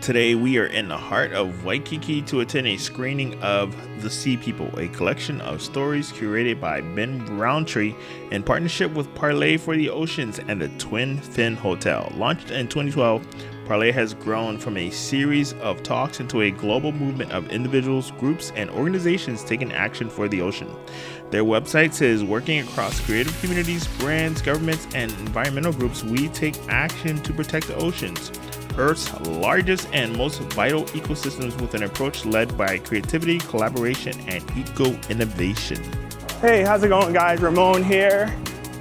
Today, we are in the heart of Waikiki to attend a screening of The Sea People, a collection of stories curated by Ben Roundtree in partnership with Parley for the Oceans and the Twin Fin Hotel. Launched in 2012, Parley has grown from a series of talks into a global movement of individuals, groups, and organizations taking action for the ocean. Their website says, working across creative communities, brands, governments, and environmental groups, we take action to protect the oceans, Earth's largest and most vital ecosystems, with an approach led by creativity, collaboration, and eco-innovation. Hey, how's it going, guys? Ramon here.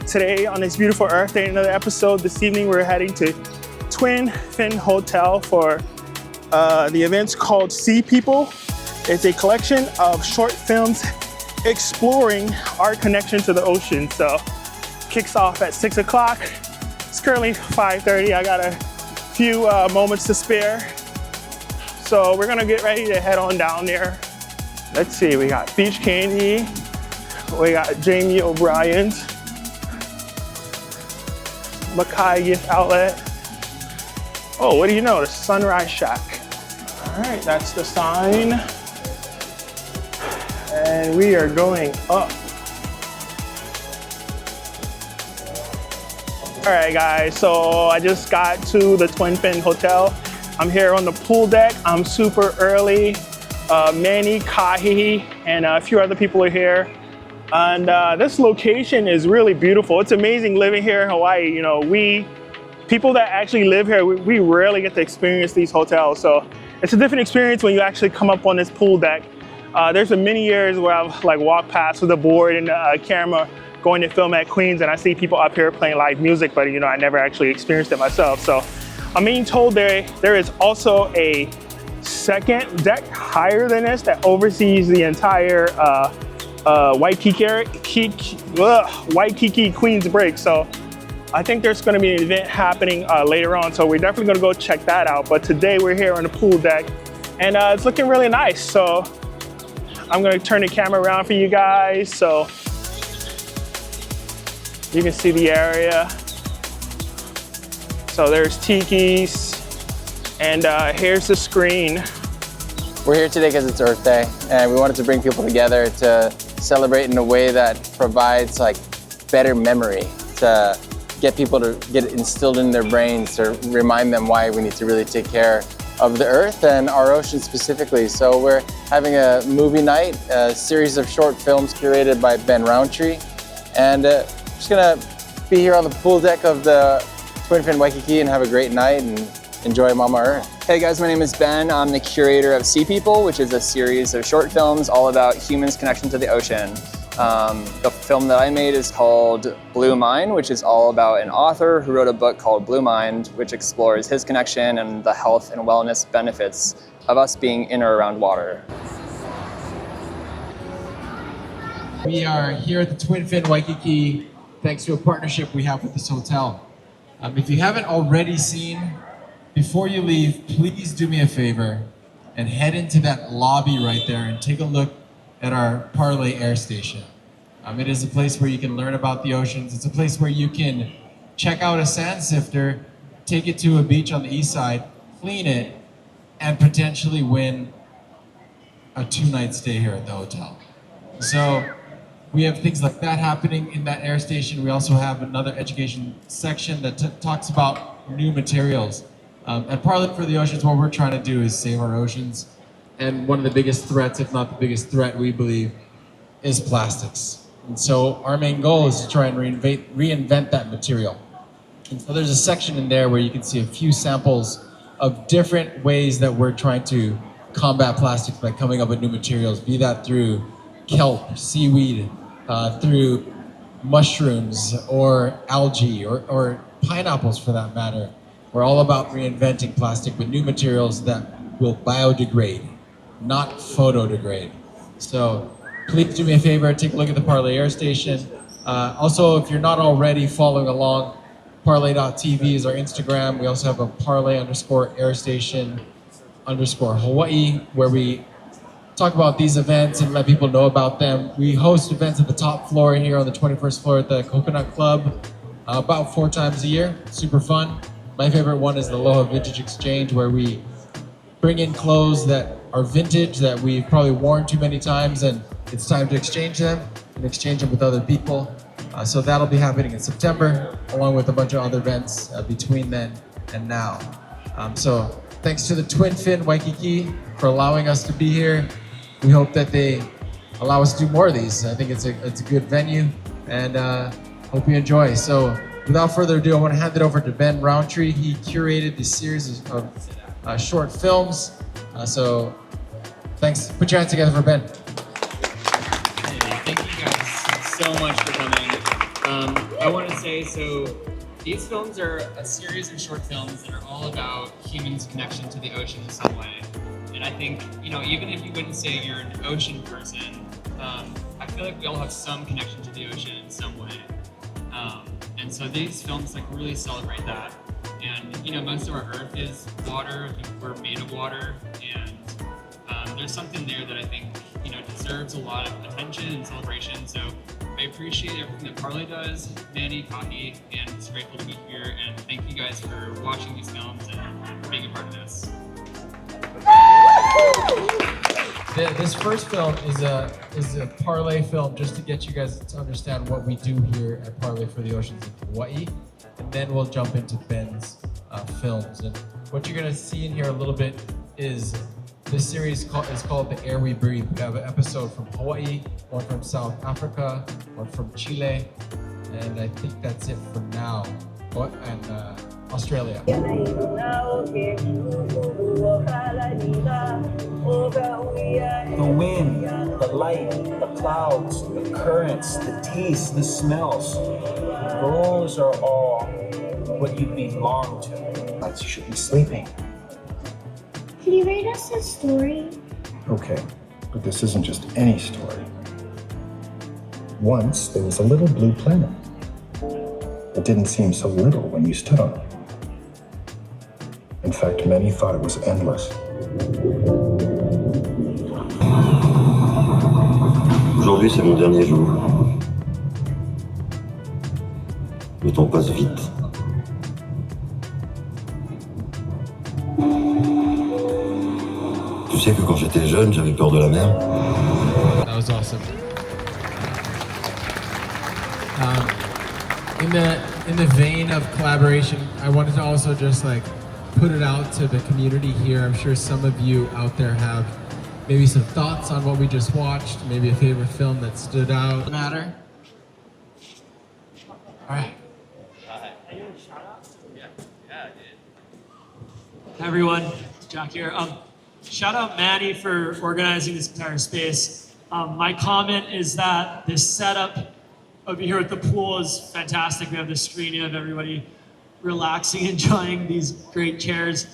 Today on this beautiful Earth Day, another episode. This evening we're heading to Twin Fin Hotel for the event's called Sea People. It's a collection of short films exploring our connection to the ocean. So kicks off at 6 o'clock. It's currently 5:30. I got a few moments to spare. So we're gonna get ready to head on down there. Let's see, we got Beach Candy, we got Jamie O'Brien's, Mackay Gift Outlet. Oh, what do you know? The Sunrise Shack. All right, that's the sign. And we are going up. All right, guys, so I just got to the Twin Fin Hotel. I'm here on the pool deck. I'm super early. Manny, Kahi, and a few other people are here. And this location is really beautiful. It's amazing living here in Hawaii. You know, people that actually live here, we rarely get to experience these hotels. So it's a different experience when you actually come up on this pool deck. There's been many years where I've walked past with a board and a camera going to film at Queens, and I see people up here playing live music, but I never actually experienced it myself. So I'm being told there is also a second deck higher than this that oversees the entire Waikiki Queens break. So I think there's going to be an event happening later on, so we're definitely going to go check that out. But today we're here on the pool deck, and it's looking really nice. So I'm going to turn the camera around for you guys so you can see the area. So there's tikis, and here's the screen. We're here today because it's Earth Day, and we wanted to bring people together to celebrate in a way that provides better memory, to get people to get instilled in their brains, to remind them why we need to really take care of the Earth and our ocean specifically. So we're having a movie night, a series of short films curated by Ben Roundtree, and just gonna be here on the pool deck of the Twin Fin Waikiki and have a great night and enjoy Mama Earth. Hey guys, my name is Ben. I'm the curator of Sea People, which is a series of short films all about humans' connection to the ocean. The film that I made is called Blue Mind, which is all about an author who wrote a book called Blue Mind, which explores his connection and the health and wellness benefits of us being in or around water. We are here at the Twin Fin Waikiki thanks to a partnership we have with this hotel. If you haven't already seen, before you leave, please do me a favor and head into that lobby right there and take a look at our Parley Air Station. It is a place where you can learn about the oceans. It's a place where you can check out a sand sifter, take it to a beach on the east side, clean it, and potentially win a 2-night stay here at the hotel. So we have things like that happening in that air station. We also have another education section that talks about new materials. At Parley for the Oceans, what we're trying to do is save our oceans. And one of the biggest threats, if not the biggest threat, we believe, is plastics. And so our main goal is to try and reinvent that material. And so there's a section in there where you can see a few samples of different ways that we're trying to combat plastics by coming up with new materials, be that through kelp, seaweed, through mushrooms or algae or pineapples for that matter. We're all about reinventing plastic with new materials that will biodegrade, not photodegrade. So please do me a favor, take a look at the Parley Air Station. Also, if you're not already following along, parley.tv is our Instagram. We also have a Parley_airstation_Hawaii, where we talk about these events and let people know about them. We host events at the top floor here on the 21st floor at the Coconut Club about 4 times a year. Super fun. My favorite one is the Aloha Vintage Exchange, where we bring in clothes that are vintage that we've probably worn too many times, and it's time to exchange them and exchange them with other people. So that'll be happening in September, along with a bunch of other events between then and now. So thanks to the Twin Fin Waikiki for allowing us to be here. We hope that they allow us to do more of these. I think it's a good venue, and hope you enjoy. So without further ado, I want to hand it over to Ben Roundtree. He curated this series of short films. So thanks. Put your hands together for Ben. Thank you guys so much for coming. I want to say, so these films are a series of short films that are all about humans' connection to the ocean in some way. And I think, even if you wouldn't say you're an ocean person, I feel like we all have some connection to the ocean in some way. And so these films really celebrate that. And most of our Earth is water. I think we're made of water, and there's something there that I think deserves a lot of attention and celebration. So I appreciate everything that Parley does, Manny, Kahi, and it's grateful to be here. And thank you guys for watching these films and being a part of this. This first film is a Parley film, just to get you guys to understand what we do here at Parley for the Oceans of Hawaii, and then we'll jump into Ben's films. And what you're gonna see in here a little bit is this series is called The Air We Breathe. We have an episode from Hawaii, one from South Africa, one from Chile, and I think that's it for now. And Australia. The wind, the light, the clouds, the currents, the tastes, the smells, those are all what you belong to. You should be sleeping. Can you read us a story? Okay, but this isn't just any story. Once there was a little blue planet. It didn't seem so little when you stood on it. In fact, many thought it was endless. Aujourd'hui, c'est mon dernier jour. Le temps passe vite. Tu sais que quand j'étais jeune, j'avais peur de la mer. That was awesome. In the vein of collaboration, I wanted to also just put it out to the community here. I'm sure some of you out there have maybe some thoughts on what we just watched, maybe a favorite film that stood out. Matter? All right. Hi everyone, Jack here. Shout out Manny for organizing this entire space. My comment is that this setup over here at the pool is fantastic. We have the screening of everybody relaxing, enjoying these great chairs.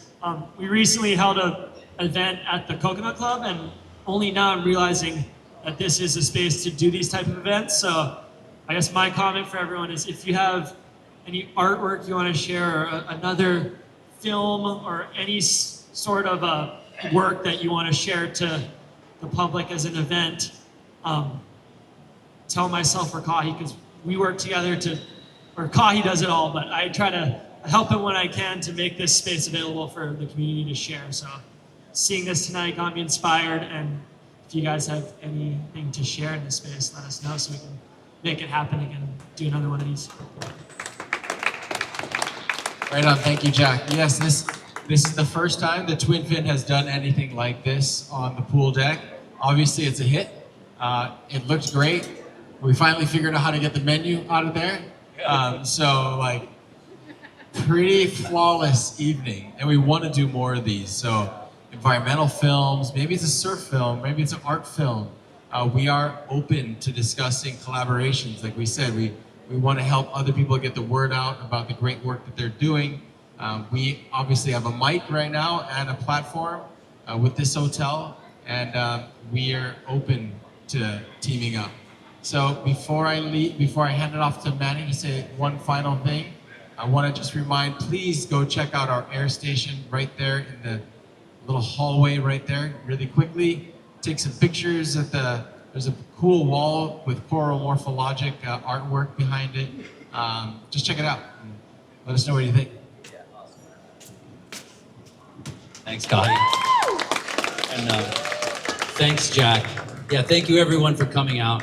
We recently held an event at the Coconut Club, and only now I'm realizing that this is a space to do these type of events. So I guess my comment for everyone is, if you have any artwork you want to share, or another film, or any sort of work that you want to share to the public as an event, tell myself or Kahi, because we work together or Kahi does it all, but I try to help him when I can to make this space available for the community to share. So seeing this tonight got me inspired, and if you guys have anything to share in this space, let us know so we can make it happen again and do another one of these. Right on, thank you, Jack. Yes, this is the first time the Twin Fin has done anything like this on the pool deck. Obviously, it's a hit. It looked great. We finally figured out how to get the menu out of there. Pretty flawless evening, and we want to do more of these. So environmental films, maybe it's a surf film, maybe it's an art film. We are open to discussing collaborations. Like we said, we want to help other people get the word out about the great work that they're doing. We obviously have a mic right now and a platform with this hotel, and we are open to teaming up. So before I hand it off to Manny to say one final thing, I want to just remind, please go check out our air station right there in the little hallway right there really quickly. Take some pictures there's a cool wall with coral morphologic artwork behind it. Just check it out. Let us know what you think. Thanks, Kahi. And thanks, Jack. Yeah, thank you everyone for coming out.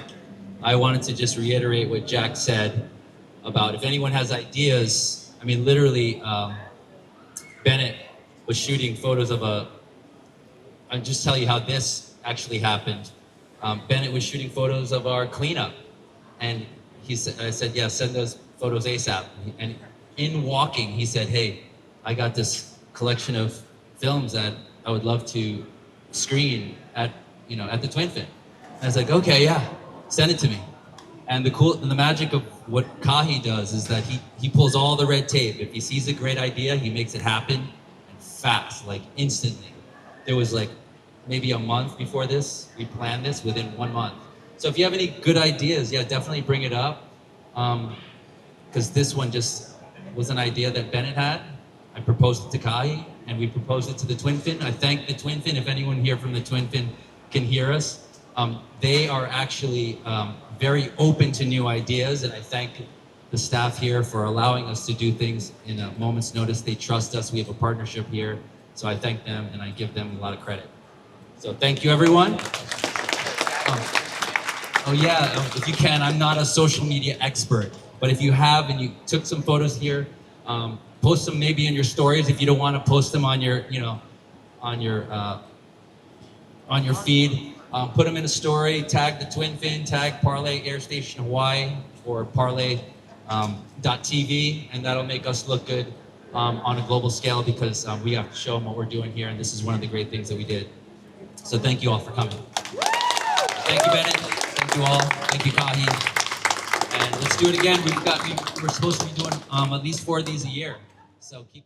I wanted to just reiterate what Jack said about if anyone has ideas. I mean, literally, Bennett was shooting photos of I'll just tell you how this actually happened. Bennett was shooting photos of our cleanup. And I said, yeah, send those photos ASAP. And in walking, he said, hey, I got this collection of films that I would love to screen at the Twin Fin. And I was like, okay, yeah, send it to me. And the magic of what Kahi does is that he pulls all the red tape. If he sees a great idea, he makes it happen and fast, like instantly. There was like maybe a month before this, we planned this within 1 month. So if you have any good ideas, yeah, definitely bring it up. Because this one just was an idea that Bennett had. I proposed it to Kahi, and we proposed it to the Twin Fin. I thank the Twin Fin. If anyone here from the Twin Fin can hear us, they are actually very open to new ideas, and I thank the staff here for allowing us to do things in a moment's notice. They trust us. We have a partnership here, so I thank them, and I give them a lot of credit. So thank you, everyone. Oh yeah, if you can, I'm not a social media expert, but if you have and you took some photos here, post them maybe in your stories if you don't want to post them on your, on your feed. Put them in a story, tag the Twin Fin, tag Parley Air Station Hawaii or Parley.tv, and that'll make us look good on a global scale because we have to show them what we're doing here, and this is one of the great things that we did. So thank you all for coming. Thank you, Bennett. Thank you all. Thank you, Kahi. And let's do it again. We're supposed to be doing at least 4 of these a year. So keep